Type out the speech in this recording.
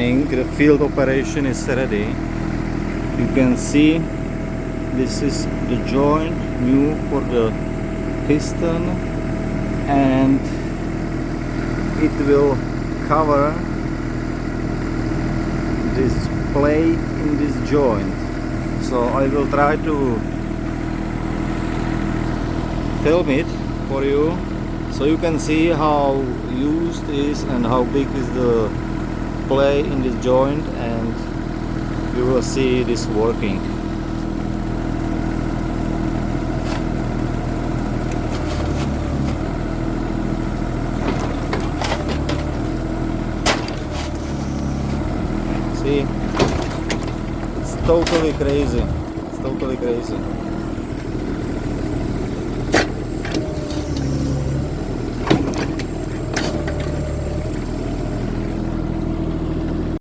running, the field operation is ready. You can see this is the joint new for the piston, and it will cover this plate in this joint. So I will try to film it for you so you can see how used it is and how big is the plate in this joint, and you will see this working. See, it's totally crazy. It's totally crazy.